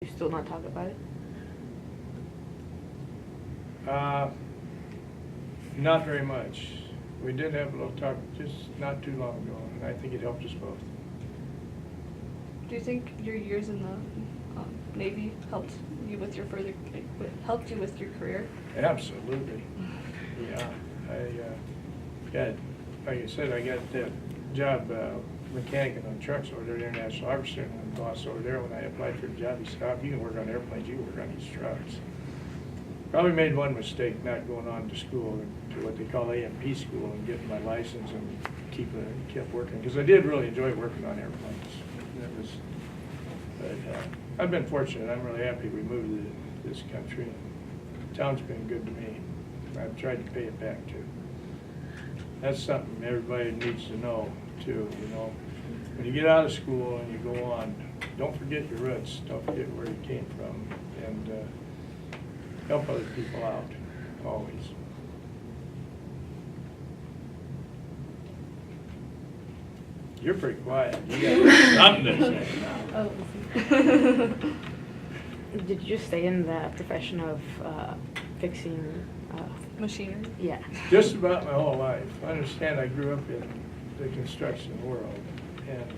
You still not talk about it? Not very much. We did have a little talk just not too long ago, and I think it helped us both. Do you think your years in the Navy helped you with your helped you with your career? Absolutely. Yeah, I got, like I said, I got that job mechanicing on trucks over there at International Harvester, and the boss over there, when I applied for the job, he said, "Oh, you can work on airplanes, you can work on these trucks." Probably made one mistake, not going on to school, to what they call AMP school, and getting my license and kept working, because I did really enjoy working on airplanes. It was, but I've been fortunate. I'm really happy we moved to this country. And the town's been good to me. I've tried to pay it back too. That's something everybody needs to know too. You know, when you get out of school and you go on, don't forget your roots. Don't forget where you came from, and help other people out, always. You're pretty quiet. You got something to say. Oh. Did you stay in the profession of fixing? Machinery? Yeah. Just about my whole life. I understand I grew up in the construction world, and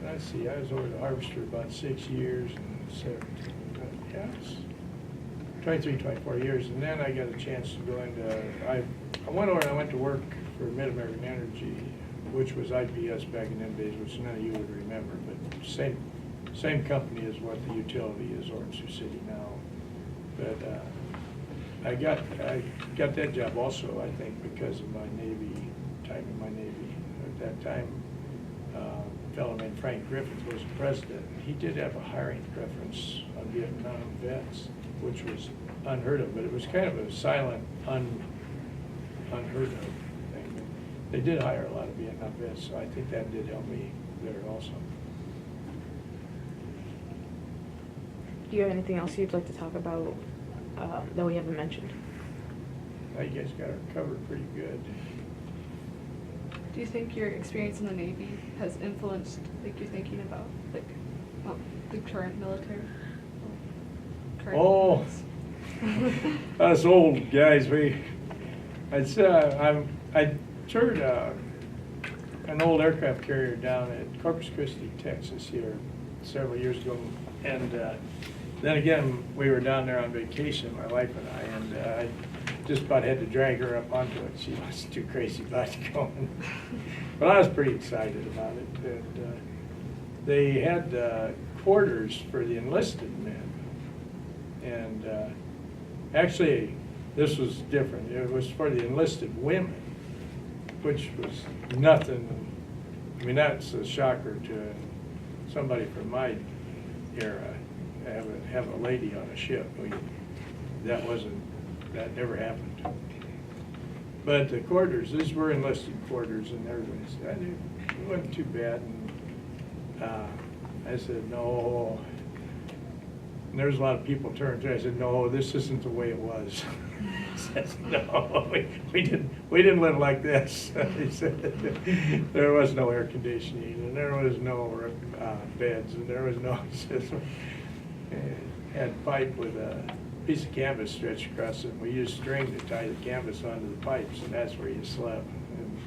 let's see, I was over the Harvester about 6 years and 17, yes, 23, 24 years, and then I got a chance to go into, I went over and I went to work for Mid-American Energy, which was IPS back in them days, which none of you would remember, but same company as what the utility is, Orange City now. But I got that job also, I think, because of my Navy, time in my Navy. At that time, a fellow named Frank Griffith was president. He did have a hiring preference on Vietnam vets, which was unheard of, but it was kind of a silent, unheard of thing. They did hire a lot of Vietnam vets, so I think that did help me there also. Do you have anything else you'd like to talk about that we haven't mentioned? You guys got her covered pretty good. Do you think your experience in the Navy has influenced like your thinking about the current military? Oh, us old guys, I toured an old aircraft carrier down at Corpus Christi, Texas here several years ago, and then again, we were down there on vacation, my wife and I, and I just about had to drag her up onto it. She was too crazy about going. But I was pretty excited about it. And they had quarters for the enlisted men. And actually, this was different. It was for the enlisted women, which was nothing. I mean, that's a shocker to somebody from my era. Have a lady on a ship. That never happened. But the quarters, these were enlisted quarters, and everything. It wasn't too bad. And I said, no. And there was a lot of people turned to. I said, no, this isn't the way it was. He says, no, we didn't live like this. He said, there was no air conditioning, and there was no beds, and there was no. Had a pipe with a piece of canvas stretched across it, and we used string to tie the canvas onto the pipes, and that's where you slept. And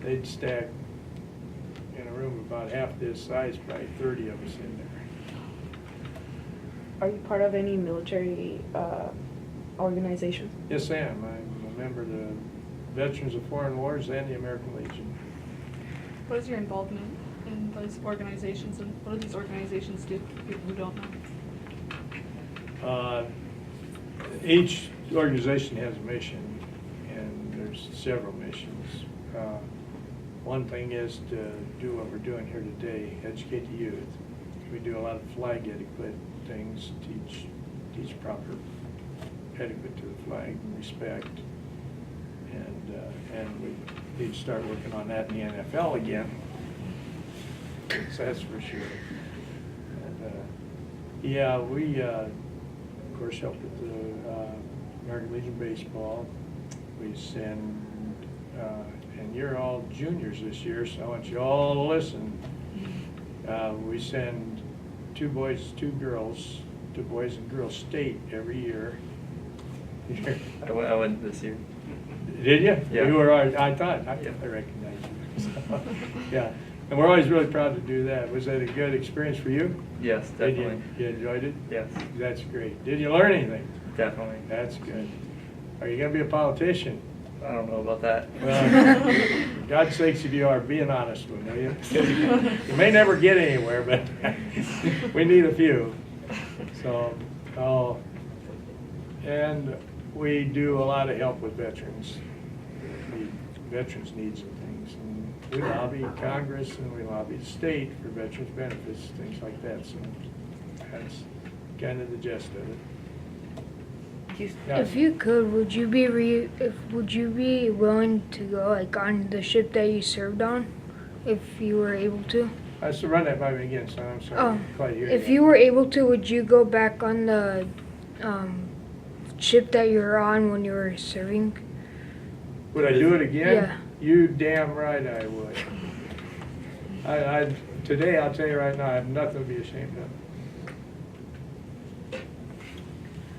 they'd stack in a room about half this size, probably 30 of us in there. Are you part of any military organization? Yes, I am. I'm a member of the Veterans of Foreign Wars and the American Legion. What is your involvement in those organizations, and what do these organizations do for people who don't know? Each organization has a mission, and there's several missions. One thing is to do what we're doing here today, educate the youth. We do a lot of flag etiquette things, teach proper etiquette to the flag, and respect, and we need to start working on that in the NFL again. That's for sure. And, yeah, we of course help with the American Legion baseball. We send, and you're all juniors this year, so I want you all to listen. We send 2 boys, 2 girls to Boys and Girls State every year. I went this year. Did you? Yeah. You were, I thought, I Yeah. recognized you. So, yeah, and we're always really proud to do that. Was that a good experience for you? Yes, Did definitely. you enjoyed it? Yes, That's great. Did you learn anything? definitely. That's good. Are you gonna be a politician? I don't know about that. Well, for God's sakes, if you are, be an honest one, will you? You may never get anywhere, but we need a few. So, and we do a lot of help with veterans, veterans' needs and things. And we lobby Congress and we lobby the state for veterans' benefits, things like that. So that's kind of the gist of it. Yeah. If you could, would you be willing to go like on the ship that you served on, if you were able to? I should run that by me again, son. I'm sorry. I Oh, didn't quite hear if that. you were able to, would you go back on the ship that you were on when you were serving? Would I do it again? Yeah. You damn right I would. Today, I'll tell you right now, I have nothing to be ashamed of.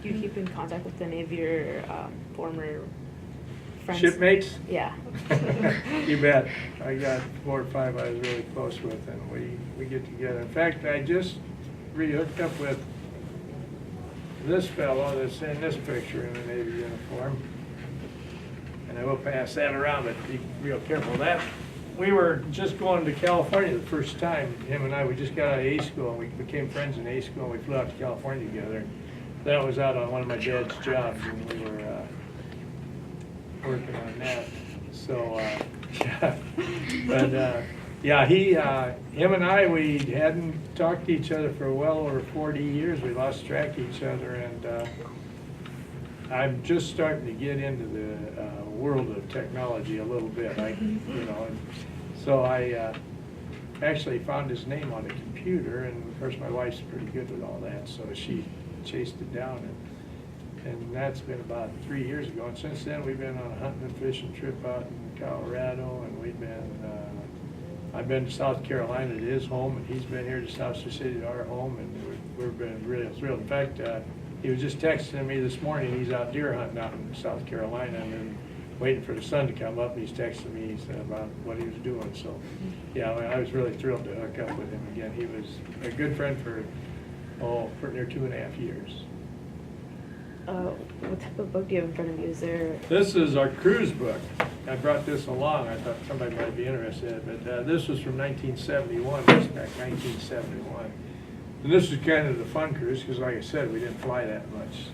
Do you keep in contact with any of your former friends? Shipmates? Yeah. You bet. I got 4 or 5 I was really close with, and we get together. In fact, I just re-hooked up with this fellow that's in this picture in the Navy uniform. And I will pass that around, but be real careful. That, we were just going to California the first time, him and I. We just got out of A school, and we became friends in A school, and we flew out to California together. That was out on one of my dad's jobs, and we were working on that. So, yeah. But, yeah, him and I, we hadn't talked to each other for well over 40 years. We lost track of each other, and I'm just starting to get into the world of technology a little bit. And so I actually found his name on a computer, and of course my wife's pretty good with all that, so she chased it down, and that's been about 3 years ago. And since then, we've been on a hunting and fishing trip out in Colorado, and we've been, I've been to South Carolina to his home, and he's been here to South Sioux City to our home, and we've been really thrilled. In fact, he was just texting me this morning. He's out deer hunting out in South Carolina, and then waiting for the sun to come up. He's texting me about what he was doing. So, yeah, I was really thrilled to hook up with him again. He was a good friend for near 2.5 years. What type of book do you have in front of you? Is there? This is our cruise book. I brought this along. I thought somebody might be interested in it, but this was from 1971. This is back 1971. And this is kind of the fun cruise, because like I said, we didn't fly that much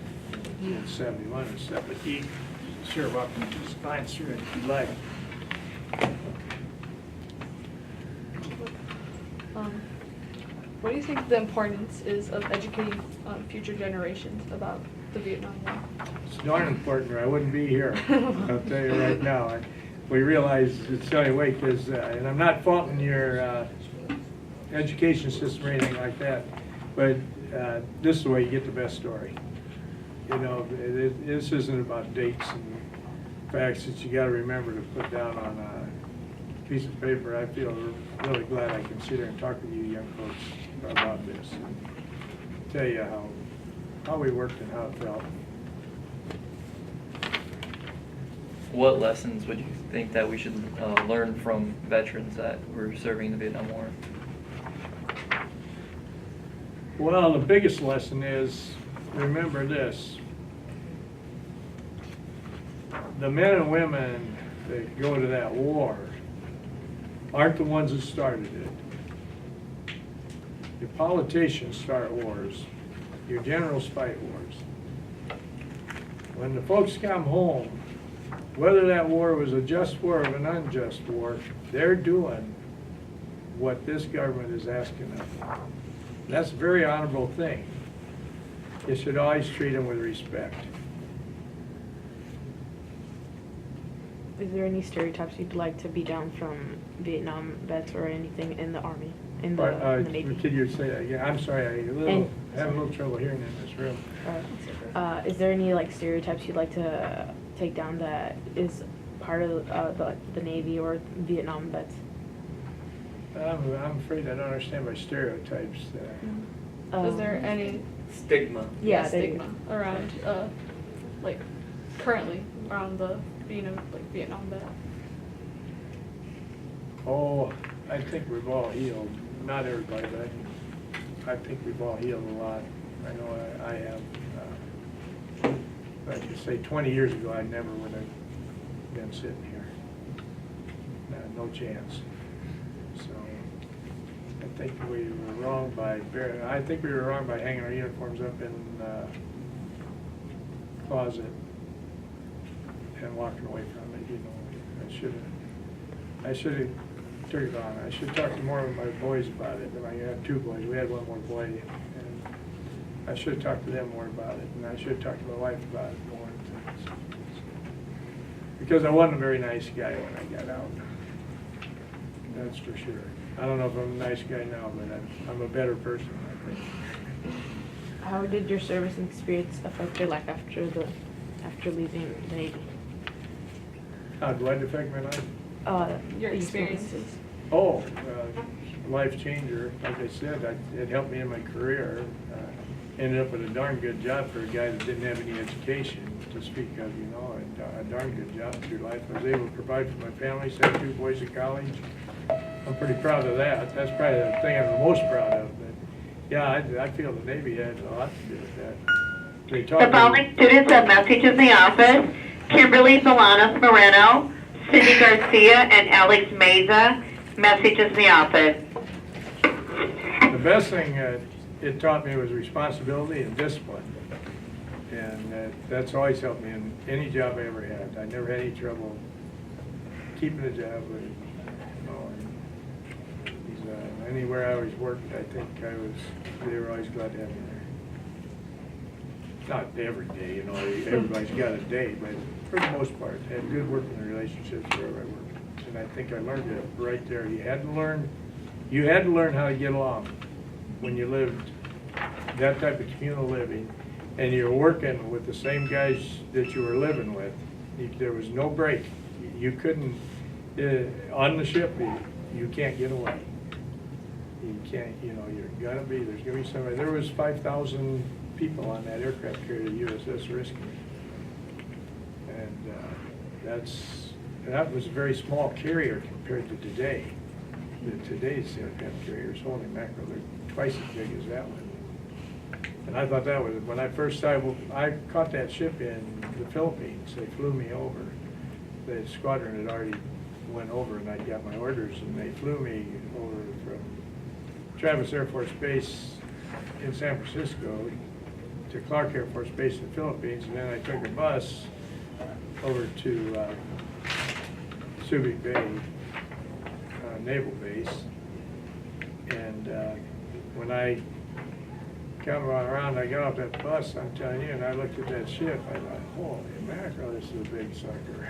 in 71 and stuff, but you sure welcome to just glance through it if you like. What do you think the importance is of educating future generations about the Vietnam War? It's darn important, or I wouldn't be here. I'll tell you right now. We realize it's the only way, because, and I'm not faulting your education system or anything like that, but this is the way you get the best story. You know, this isn't about dates and facts that you got to remember to put down on a piece of paper. I feel really glad I can sit here and talk with you young folks about this and tell you how we worked and how it felt. What lessons would you think that we should learn from veterans that were serving in the Vietnam War? Well, the biggest lesson is, remember this: the men and women that go to that war aren't the ones that started it. Your politicians start wars. Your generals fight wars. When the folks come home, whether that war was a just war or an unjust war, they're doing what this government is asking of them. That's a very honorable thing. You should always treat them with respect. Is there any stereotypes you'd like to beat down from Vietnam vets or anything in the Army, in the Navy? Could you say that again? I'm sorry, I have a little trouble hearing in this room. Is there any like stereotypes you'd like to take down that is part of the Navy or Vietnam vets? I'm afraid I don't understand my stereotypes. Is there any Stigma. Yeah, there you stigma around, like, currently around the being a like Vietnam vet? Oh, I think we've all healed. Not everybody, but I think we've all healed a lot. I know I have. Like you say, 20 years ago, I never would have been sitting here. No chance. So I think we were wrong by hanging our uniforms up in the closet and walking away from it. You know, I should have took it on. I should talk to more of my boys about it. I have 2 boys. We had 1 more boy, and I should have talked to them more about it, and I should have talked to my wife about it more. Because I wasn't a very nice guy when I got out. That's for sure. I don't know if I'm a nice guy now, but I'm a better person, I think. How did your service experience affect your life after leaving the Navy? How did it affect my life? Your experiences. Oh, life changer. Like I said, it helped me in my career. Ended up with a darn good job for a guy that didn't have any education to speak of, you know, a darn good job through life. I was able to provide for my family, sent 2 boys to college. I'm pretty proud of that. That's probably the thing I'm the most proud of. But yeah, I feel the Navy had a lot to do with that. They taught The following students have messages in the office: Kimberly Solanas Moreno, Cindy Garcia, and Alex Meza. Messages in the office. The best thing it taught me was responsibility and discipline. And that's always helped me in any job I ever had. I never had any trouble keeping a job. But, you know, anywhere I always worked, I think they were always glad to have me there. Not every day, you know, everybody's got a day, but for the most part, I had good working relationships wherever I worked. And I think I learned it right there. You had to learn how to get along when you lived that type of communal living, and you're working with the same guys that you were living with. There was no break. You couldn't, on the ship, you can't get away. You can't, you know, there's gonna be somebody. There was 5,000 people on that aircraft carrier, USS Risky. And that was a very small carrier compared to today. Today's aircraft carriers, holy mackerel, they're twice as big as that one. And I thought that was, when I first started, I caught that ship in the Philippines. They flew me over. The squadron had already went over, and I got my orders, and they flew me over from Travis Air Force Base in San Francisco to Clark Air Force Base in the Philippines, and then I took a bus over to Subic Bay Naval Base. And when I come around, I got off that bus, I'm telling you, and I looked at that ship, I thought, holy mackerel, this is a big sucker.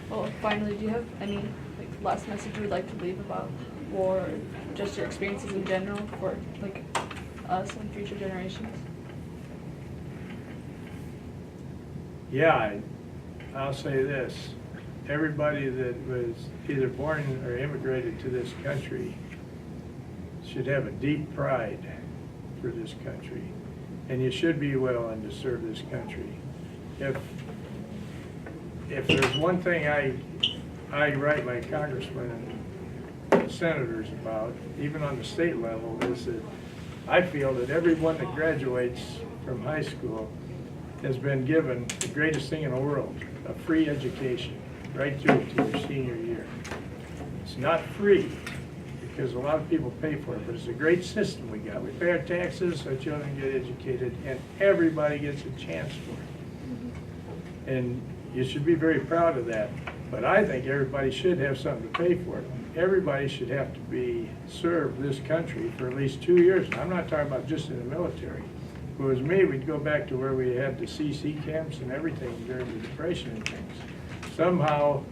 Well, finally, do you have any last message you would like to leave about war, or just your experiences in general for us and future generations? Yeah, I'll say this. Everybody that was either born or immigrated to this country should have a deep pride for this country. And you should be willing to serve this country. If there's one thing I write my congressmen and senators about, even on the state level, is that I feel that everyone that graduates from high school has been given the greatest thing in the world, a free education, right through to your senior year. It's not free, because a lot of people pay for it, but it's a great system we got. We pay our taxes, our children get educated, and everybody gets a chance for it. And you should be very proud of that. But I think everybody should have something to pay for it. Everybody should have to serve this country for at least 2 years. And I'm not talking about just in the military. If it was me, we'd go back to where we had the CC camps and everything during the Depression and things. Somehow,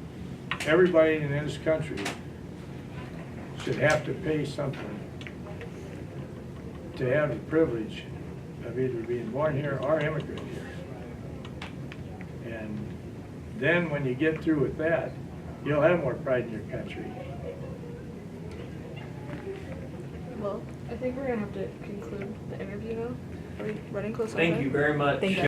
everybody in this country should have to pay something to have the privilege of either being born here or immigrant here. And then when you get through with that, you'll have more pride in your country. Well, I think we're gonna have to conclude the interview now. Are we running close on Thank time? you very much. Thank you.